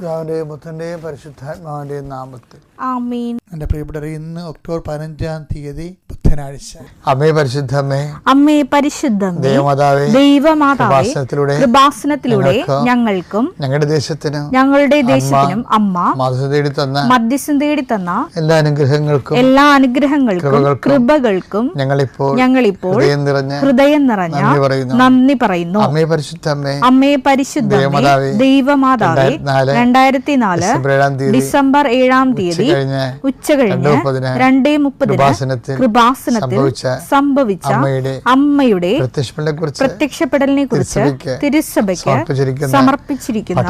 പിതാവിന്റെയും പുത്രന്റെയും പരിശുദ്ധാത്മാവിന്റെയും നാമത്തിൽ ആമേൻ. എൻ്റെ പ്രിയപ്പെട്ടവരെ, ഇന്ന് ഒക്ടോബർ 15 തീയതി ബുധനാഴ്ച. അമ്മേ പരിശുദ്ധമ്മേ, അമ്മേ പരിശുദ്ധമേ, ദൈവമാതാവേ, ദൈവമാതാവേ, കൃപാസനത്തിലൂടെ ഞങ്ങൾക്കും ഞങ്ങളുടെ ദേശത്തിനും അമ്മ മധ്യസ്ഥം തേടി തന്ന എല്ലാ അനുഗ്രഹങ്ങൾക്കും കൃപകൾക്കും ഞങ്ങളിപ്പോൾ ഹൃദയം നിറഞ്ഞ നന്ദി പറയുന്നു. അമ്മേ പരിശുദ്ധമ്മേ, അമ്മേ പരിശുദ്ധമേ, ദൈവമാതാവേ, 2004 ഡിസംബർ 7 തീയതി ഉച്ചകഴിഞ്ഞ് 2:30 കൃപാസനത്തിൽ സംഭവിച്ച അമ്മയുടെ പ്രത്യക്ഷപ്പെടലിനെ കുറിച്ച് തിരുസഭയ്ക്ക് സമർപ്പിച്ചിരിക്കുന്ന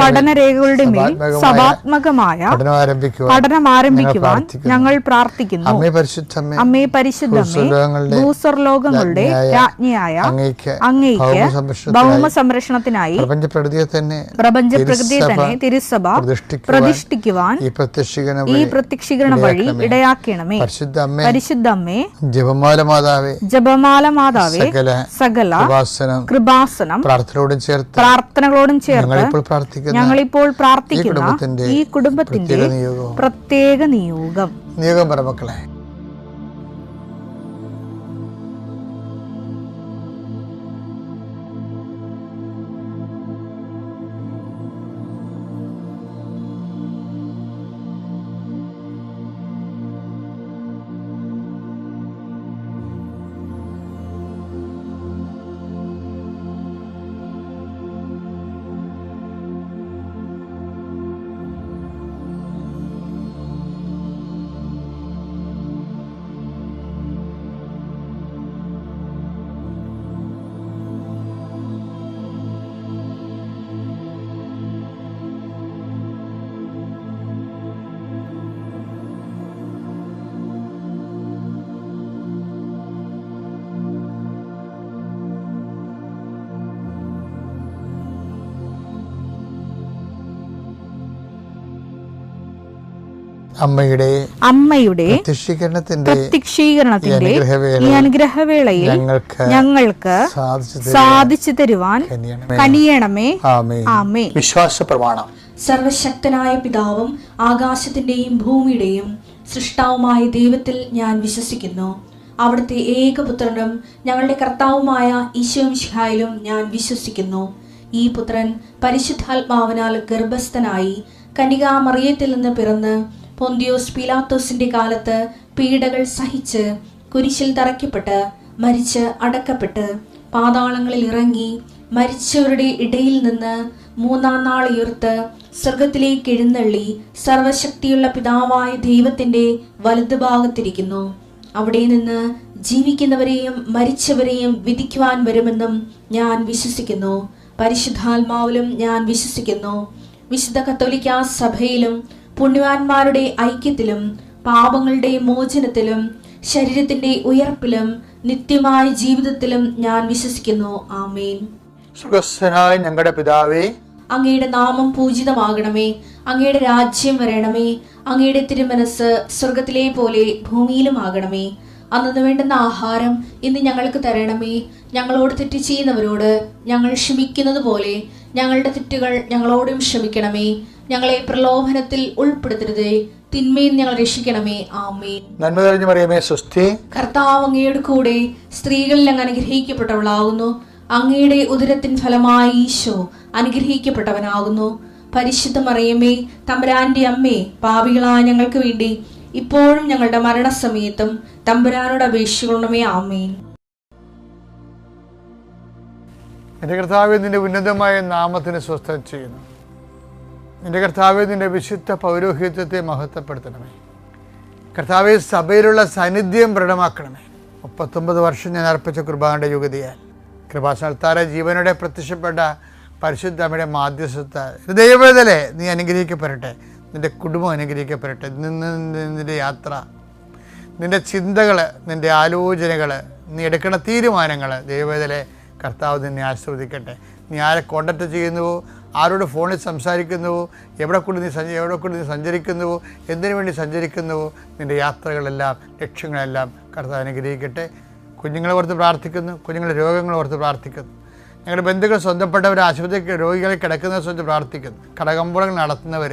പഠനരേഖകളുടെ മേൽ സഭാത്മകമായ പഠനം ആരംഭിക്കുവാൻ ഞങ്ങൾ പ്രാർത്ഥിക്കുന്നു. അമ്മേ പരിശുദ്ധമേ, ഭൂസ്വർലോകങ്ങളുടെ രാജ്ഞിയായ അങ്ങേയ്ക്ക് ഭൗമ സംരക്ഷണത്തിനായി പ്രപഞ്ചപ്രകൃതിയെ തന്നെ തിരുസഭ പ്രതിഷ്ഠിക്കുവാൻ ഈ പ്രത്യക്ഷീകരണ വഴി ഇടയാക്കണമേ. പരിശുദ്ധമ്മേ, ജപമാല മാതാവേ, സകല കൃപാസനം പ്രാർത്ഥനകളോടും ചേർത്ത് ഞങ്ങളിപ്പോൾ പ്രാർത്ഥിക്കുന്ന ഈ കുടുംബത്തിന്റെ പ്രത്യേക നിയോഗം പറ മക്കളെ. അമ്മയുടെ പ്രത്യക്ഷീകരണത്തിന്റെ ഈ അനുഗ്രഹവേളയിൽ ഞങ്ങൾക്ക് സാധിച്ചു തരുവാൻ കനിയണമേ. ആമേൻ. വിശ്വാസ പ്രമാണം. സർവശക്തനായ പിതാവും ആകാശത്തിന്റെയും ഭൂമിയുടെയും സൃഷ്ടാവുമായ ദൈവത്തിൽ ഞാൻ വിശ്വസിക്കുന്നു. അവിടുത്തെ ഏകപുത്രനും ഞങ്ങളുടെ കർത്താവുമായ ഈശോമിശിഹായിലും ഞാൻ വിശ്വസിക്കുന്നു. ഈ പുത്രൻ പരിശുദ്ധാത്മാവിനാൽ ഗർഭസ്ഥനായി കന്യകാമറിയത്തിൽ നിന്ന് പിറന്ന് പൊന്തിയോസ് പീലാത്തോസിന്റെ കാലത്ത് പീഡകൾ സഹിച്ച് കുരിശിൽ തറയ്ക്കപ്പെട്ട് മരിച്ച് അടക്കപ്പെട്ട് പാതാളങ്ങളിൽ ഇറങ്ങി മരിച്ചവരുടെ ഇടയിൽ നിന്ന് 3-ാം നാൾ ഉയർത്ത് സ്വർഗത്തിലേക്ക് എഴുന്നള്ളി സർവശക്തിയുള്ള പിതാവായ ദൈവത്തിന്റെ വലതുഭാഗത്തിരിക്കുന്നു. അവിടെ നിന്ന് ജീവിക്കുന്നവരെയും മരിച്ചവരെയും വിധിക്കുവാൻ വരുമെന്നും ഞാൻ വിശ്വസിക്കുന്നു. പരിശുദ്ധാത്മാവിലും ഞാൻ വിശ്വസിക്കുന്നു. വിശുദ്ധ കത്തോലിക്കാ സഭയിലും പുണ്യവാന്മാരുടെ ഐക്യത്തിലും പാപങ്ങളുടെ മോചനത്തിലും ശരീരത്തിന്റെ ഉയർപ്പിലും നിത്യമായ ജീവിതത്തിലും ഞാൻ വിശ്വസിക്കുന്നു. ആമേൻ. സ്വർഗ്ഗസ്ഥനായ ഞങ്ങളുടെ പിതാവേ, അങ്ങയുടെ നാമം പൂജിതമാകണമേ. അങ്ങയുടെ രാജ്യം വരണമേ. അങ്ങയുടെ തിരുമനസ് സ്വർഗത്തിലെ പോലെ ഭൂമിയിലും ആകണമേ. അന്നു വേണ്ടുന്ന ആഹാരം ഇന്ന് ഞങ്ങൾക്ക് തരണമേ. ഞങ്ങളോട് തെറ്റ് ചെയ്യുന്നവരോട് ഞങ്ങൾ ക്ഷമിക്കുന്നത് പോലെ ഞങ്ങളുടെ തെറ്റുകൾ ഞങ്ങളോടും ക്ഷമിക്കണമേ. ഞങ്ങളെ പ്രലോഭനത്തിൽ ഉൾപ്പെടുത്തരുതേ, തിന്മയിൽ ഞങ്ങൾ രക്ഷിക്കണമേ. ആമേൻ. നന്മ നിറഞ്ഞ മറിയമേ, സ്വസ്തി. കർത്താവ് അങ്ങയുടെ കൂടെ സ്ത്രീകളിൽ അങ്ങ് അനുഗ്രഹിക്കപ്പെട്ടവളാകുന്നു. അങ്ങയുടെ ഉദരത്തിൻ ഫലമായി ഈശോ അനുഗ്രഹിക്കപ്പെട്ടവനാകുന്നു. പരിശുദ്ധ മറിയമേ, തമ്പുരാന്റെ അമ്മേ, പാപികളായ ഞങ്ങൾക്ക് വേണ്ടി ഇപ്പോഴും ഞങ്ങളുടെ മരണസമയത്തും തമ്പുരാനോട് അപേക്ഷിക്കണമേ. ആമേൻ. എൻ്റെ കർത്താവേ, നിന്റെ ഉന്നതമായ നാമത്തിന് സ്വസ്ഥം ചെയ്യുന്നു. എൻ്റെ കർത്താവേ, നിന്റെ വിശുദ്ധ പൗരോഹിത്യത്തെ മഹത്വപ്പെടുത്തണമേ. കർത്താവേ, സഭയിലുള്ള സാന്നിധ്യം ദൃഢമാക്കണമേ. 39 വർഷം ഞാൻ അർപ്പിച്ച കുർബാനയുടെ യുഗതിയാൽ കൃപാസനത്താറെ ജീവനോടെ പ്രത്യക്ഷപ്പെട്ട പരിശുദ്ധ അമ്മയുടെ മാധ്യസ്ഥത്താൽ ദൈവവേദലെ നീ അനുഗ്രഹിക്കപ്പെടട്ടെ. നിന്റെ കുടുംബം അനുഗ്രഹിക്കപ്പെടട്ടെ. നിന്റെ യാത്ര, നിന്റെ ചിന്തകൾ, നിന്റെ ആലോചനകൾ, നീ എടുക്കുന്ന തീരുമാനങ്ങൾ ദൈവവേദലെ കർത്താവ് നിന്നെ ആശീർവദിക്കട്ടെ. നീ ആരെ കോണ്ടാക്ട് ചെയ്യുന്നുവോ, ആരോട് ഫോണിൽ സംസാരിക്കുന്നുവോ, എവിടെ കൂടി നീ സഞ്ചരിക്കുന്നുവോ, എന്തിനു വേണ്ടി സഞ്ചരിക്കുന്നുവോ, നിൻ്റെ യാത്രകളെല്ലാം ലക്ഷ്യങ്ങളെല്ലാം കർത്താവ് അനുഗ്രഹിക്കട്ടെ. കുഞ്ഞുങ്ങളെ ഓർത്ത് പ്രാർത്ഥിക്കുന്നു, കുഞ്ഞുങ്ങളുടെ രോഗങ്ങളെ ഓർത്ത് പ്രാർത്ഥിക്കുന്നു. ഞങ്ങളുടെ ബന്ധുക്കൾ സ്വന്തപ്പെട്ടവർ, ആശുപത്രി രോഗികളെ കിടക്കുന്നവരെ സംബന്ധിച്ച് പ്രാർത്ഥിക്കുന്നു. കടകമ്പോളങ്ങൾ നടത്തുന്നവർ,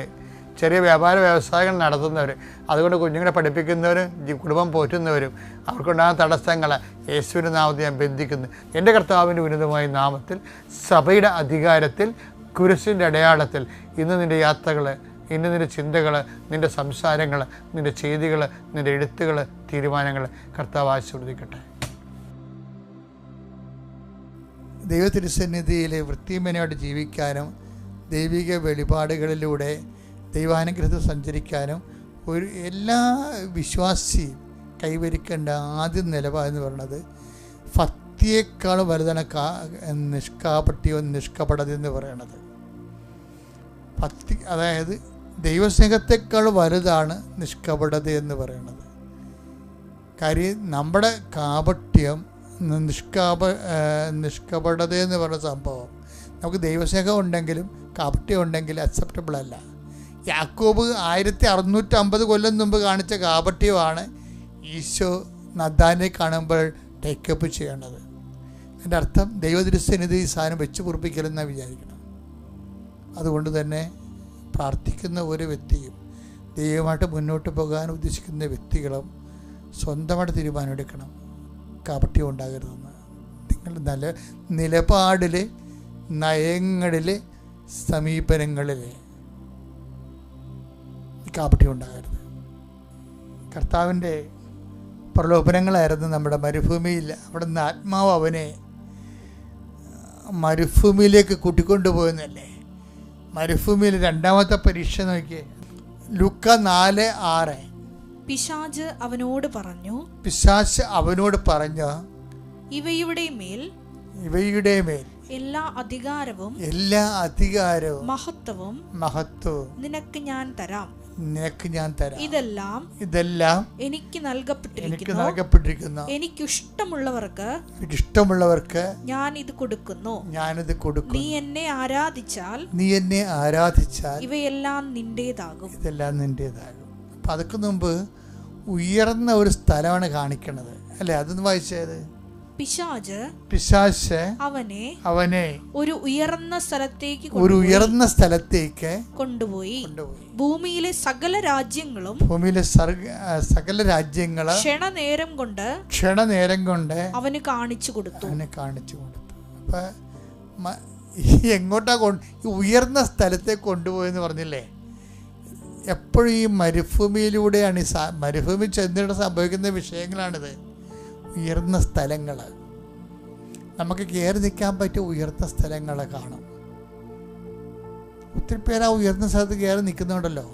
ചെറിയ വ്യാപാര വ്യവസായങ്ങൾ നടത്തുന്നവർ, അതുകൊണ്ട് കുഞ്ഞുങ്ങളെ പഠിപ്പിക്കുന്നവരും കുടുംബം പോറ്റുന്നവരും, അവർക്കുണ്ടാകുന്ന തടസ്സങ്ങളെ യേശുവിൻ്റെ നാമത്തിൽ ഞാൻ ബന്ധിക്കുന്നു. എൻ്റെ കർത്താവിൻ്റെ ഉന്നതമായ നാമത്തിൽ, സഭയുടെ അധികാരത്തിൽ, കുരിശിൻ്റെ അടയാളത്തിൽ ഇന്ന് നിൻ്റെ യാത്രകൾ, ഇന്ന് നിൻ്റെ ചിന്തകൾ, നിൻ്റെ സംസാരങ്ങൾ, നിൻ്റെ ചെയ്തികൾ, നിൻ്റെ എഴുത്തുകൾ, തീരുമാനങ്ങൾ കർത്താവ് ആശീർവദിക്കട്ടെ. ദൈവത്തിരുസന്നിധിയിൽ വൃത്തിമനയോട് ജീവിക്കാനും ദൈവിക വെളിപാടുകളിലൂടെ ദൈവാനുഗ്രഹത്തിൽ സഞ്ചരിക്കാനും എല്ലാ വിശ്വാസിയും കൈവരിക്കേണ്ട ആദ്യ നിലപാടെന്ന് പറയുന്നത് ഭക്തിയേക്കാൾ വലുതാണ് നിഷ്കാപട്യവും നിഷ്കപടതയെന്ന് പറയണത്. ഭക്തി, അതായത് ദൈവസ്നേഹത്തെക്കാൾ വലുതാണ് നിഷ്കപടത എന്ന് പറയുന്നത്. കാര്യം നമ്മുടെ കാപട്യം, നിഷ്കപടത എന്ന് പറയുന്ന സംഭവം നമുക്ക് ദൈവസ്നേഹം ഉണ്ടെങ്കിലും കാപട്യം ഉണ്ടെങ്കിലും അക്സെപ്റ്റബിൾ അല്ല. യാക്കോബ് 1650 കൊല്ലം മുമ്പ് കാണിച്ച കാപട്യമാണ് ഈശോ നദാനെ കാണുമ്പോൾ ടേക്കപ്പ് ചെയ്യേണ്ടത്. എൻ്റെ അർത്ഥം ദൈവദൃശ്യനിധി ഈ സാധനം വെച്ച് പൊറുപ്പിക്കലെന്നാണ് വിചാരിക്കണം. അതുകൊണ്ട് തന്നെ പ്രാർത്ഥിക്കുന്ന ഒരു വ്യക്തിയും ദൈവമായിട്ട് മുന്നോട്ട് പോകാൻ ഉദ്ദേശിക്കുന്ന വ്യക്തികളും സ്വന്തമായിട്ട് തീരുമാനമെടുക്കണം, കാപട്യം ഉണ്ടാകരുതെന്ന്. നിങ്ങളുടെ നല്ല നിലപാടിൽ, നയങ്ങളിൽ, സമീപനങ്ങളിൽ കാപട്യം ഉണ്ടാകരുത്. കർത്താവിൻ്റെ പ്രലോഭനങ്ങളായിരുന്നു നമ്മുടെ മരുഭൂമിയിൽ. അവിടെ നിന്ന് ആത്മാവ് അവനെ മരുഭൂമിയിലേക്ക് കൂട്ടിക്കൊണ്ടുപോകുന്നല്ലേ. മരുഭൂമിയിൽ രണ്ടാമത്തെ പരീക്ഷ നോക്കിയേ, ലൂക്ക 4:6. പിശാച് അവനോട് പറഞ്ഞു, ഇവയുടെ മേൽ എല്ലാ അധികാരവും മഹത്വവും നിനക്ക് ഞാൻ തരാം. ഇതെല്ലാം എനിക്ക് നൽകപ്പെട്ടിരിക്കുന്നു. എനിക്കിഷ്ടമുള്ളവർക്ക് ഞാൻ ഇത് കൊടുക്കുന്നു. നീ എന്നെ ആരാധിച്ചാൽ ഇവയെല്ലാം നിന്റേതാകും. അപ്പം അതൊക്കെ മുമ്പ് ഉയർന്ന ഒരു സ്ഥലമാണ് കാണിക്കണത് അല്ലേ? അതൊന്ന് വായിച്ചത്. പിശാച് അവനെ ഒരു ഉയർന്ന സ്ഥലത്തേക്ക് കൊണ്ടുപോയി ഭൂമിയിലെ സകല രാജ്യങ്ങളും ക്ഷണനേരം കൊണ്ട് അവന് കാണിച്ചു കൊടുത്തു. അപ്പൊ എങ്ങോട്ടാ ഉയർന്ന സ്ഥലത്തേക്ക് കൊണ്ടുപോയെന്ന് പറഞ്ഞില്ലേ? എപ്പോഴും ഈ മരുഭൂമിയിലൂടെയാണ് മരുഭൂമി ചെന്നിട്ട് സംഭവിക്കുന്ന വിഷയങ്ങളാണിത്. ഉയർന്ന സ്ഥലങ്ങൾ, നമുക്ക് കയറി നിൽക്കാൻ പറ്റിയ ഉയർന്ന സ്ഥലങ്ങൾ കാണും. ഒത്തിരി പേര് ആ ഉയർന്ന സ്ഥലത്ത് കയറി നിൽക്കുന്നുണ്ടല്ലോ.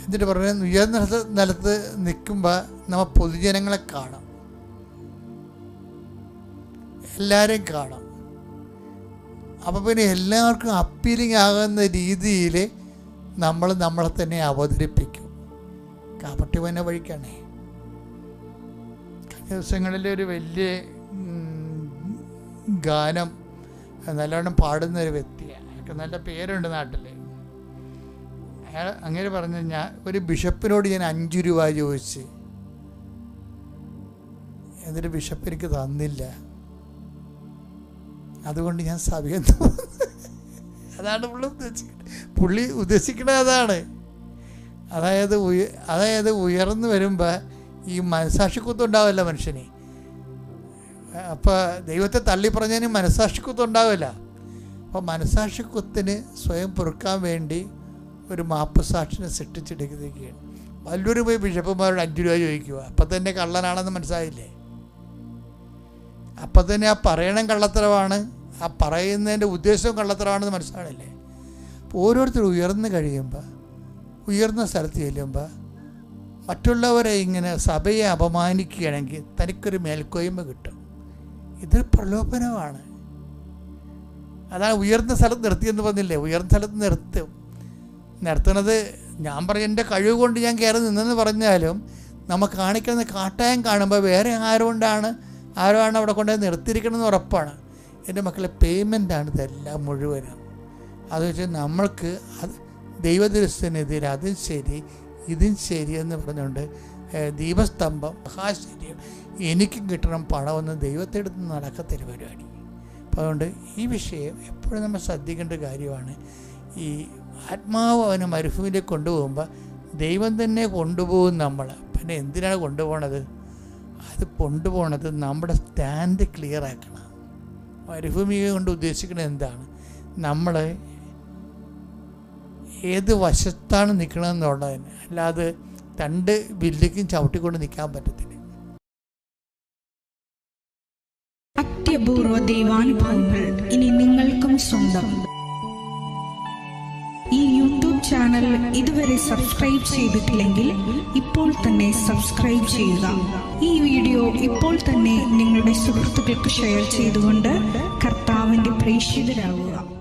എന്നിട്ട് പറഞ്ഞാൽ ഉയർന്ന സ്ഥലത്ത് നിൽക്കുമ്പോൾ നമ്മൾ പൊതുജനങ്ങളെ കാണും, എല്ലാവരെയും കാണും. അപ്പോൾ പിന്നെ എല്ലാവർക്കും അപ്പീലിംഗ് ആകുന്ന രീതിയിൽ നമ്മളെ തന്നെ അവതരിപ്പിക്കും. കാപട്യം തന്നെ വഴിക്കാണേ. കഴിഞ്ഞ ദിവസങ്ങളിൽ ഒരു വലിയ ഗാനം നല്ലോണം പാടുന്നൊരു വ്യക്തിയാണ്. അയാൾക്ക് നല്ല പേരുണ്ട് നാട്ടിൽ. അയാൾ അങ്ങനെ പറഞ്ഞു, ഞാൻ ഒരു ബിഷപ്പിനോട് ഞാൻ 5 രൂപ ചോദിച്ച്, എന്നിട്ട് ബിഷപ്പ് എനിക്ക് തന്നില്ല. അതുകൊണ്ട് ഞാൻ സഭയിൽ അതാണ് പുള്ളി ഉദ്ദേശിക്കുന്നത്. അതാണ് അതായത് ഉയർന്നു വരുമ്പോൾ ഈ മനസാക്ഷിക്കുത്തുണ്ടാവില്ല മനുഷ്യന്. അപ്പോൾ ദൈവത്തെ തള്ളി പറഞ്ഞതിന് മനസാക്ഷിക്കുത്തുണ്ടാവില്ല. അപ്പോൾ മനസാക്ഷിക്കുത്തിന് സ്വയം പൊറുക്കാൻ വേണ്ടി ഒരു മാപ്പ് സാക്ഷിനെ സൃഷ്ടിച്ചെടുക്കുകയാണ്. വല്ലൂർ പോയി ബിഷപ്പുമാരോട് 5 രൂപ ചോദിക്കുക. അപ്പം തന്നെ കള്ളനാണെന്ന് മനസ്സിലായില്ലേ? അപ്പം തന്നെ ആ പറയണം കള്ളത്തരമാണ്, ആ പറയുന്നതിൻ്റെ ഉദ്ദേശവും കള്ളത്തരമാണെന്ന് മനസ്സിലാണില്ലേ? അപ്പോൾ ഓരോരുത്തരും ഉയർന്നു കഴിയുമ്പോൾ, ഉയർന്ന സ്ഥലത്ത് ചെല്ലുമ്പോൾ മറ്റുള്ളവരെ ഇങ്ങനെ സഭയെ അപമാനിക്കുകയാണെങ്കിൽ തനിക്കൊരു മേൽക്കോയ്മ കിട്ടും. ഇതൊരു പ്രലോഭനമാണ്. അതാണ് ഉയർന്ന സ്ഥലത്ത് നിർത്തിയെന്ന് പറഞ്ഞില്ലേ? ഉയർന്ന സ്ഥലത്ത് നിർത്തുന്നത് ഞാൻ പറഞ്ഞ എൻ്റെ കഴിവ് കൊണ്ട് ഞാൻ കയറി നിന്നെന്ന് പറഞ്ഞാലും നമ്മൾ കാണിക്കുന്ന കാട്ടായം കാണുമ്പോൾ വേറെ ആരോ ആണ് അവിടെ കൊണ്ടുപോയി നിർത്തിയിരിക്കണമെന്ന് ഉറപ്പാണ്. എൻ്റെ മക്കളെ പേയ്മെൻ്റാണ് ഇതെല്ലാം മുഴുവനും. അത് വെച്ചാൽ നമ്മൾക്ക് അത് ദൈവദൃശ്യനെതിരെ അതും ശരി ഇതും ശരിയെന്ന് പറഞ്ഞുകൊണ്ട് ദീപസ്തംഭം, മഹാശരീരം എനിക്കും കിട്ടണം പണമെന്ന് ദൈവത്തെടുത്ത് നടക്കത്തൊരു പരിപാടി. അപ്പോൾ അതുകൊണ്ട് ഈ വിഷയം എപ്പോഴും നമ്മൾ ശ്രദ്ധിക്കേണ്ട കാര്യമാണ്. ഈ ആത്മാവ് അവന് മരുഭൂമിയിലേക്ക് കൊണ്ടുപോകുമ്പോൾ ദൈവം തന്നെ കൊണ്ടുപോകും നമ്മളെ. പിന്നെ എന്തിനാണ് കൊണ്ടുപോകണത്? അത് കൊണ്ടുപോകണത് നമ്മുടെ സ്റ്റാൻഡ് ക്ലിയർ ആക്കണം. മരുഭൂമിയെ കൊണ്ട് ഉദ്ദേശിക്കുന്നത് എന്താണ്? നമ്മൾ ഏത് വശത്താണ് നിൽക്കണമെന്നുള്ളതിന്, അല്ലാതെ രണ്ട് ബില്ലിക്കും ചവിട്ടിക്കൊണ്ട് നിൽക്കാൻ പറ്റത്തില്ല. അത്യപൂർവ ദൈവാനുഭവങ്ങൾ ഇനി നിങ്ങൾക്കും സ്വന്തം. ഈ യൂട്യൂബ് ചാനൽ ഇതുവരെ സബ്സ്ക്രൈബ് ചെയ്തിട്ടില്ലെങ്കിൽ ഇപ്പോൾ തന്നെ സബ്സ്ക്രൈബ് ചെയ്യുക. ഈ വീഡിയോ ഇപ്പോൾ തന്നെ നിങ്ങളുടെ സുഹൃത്തുക്കൾക്ക് ഷെയർ ചെയ്തുകൊണ്ട് കർത്താവിന്റെ പ്രേക്ഷിതരാകുക.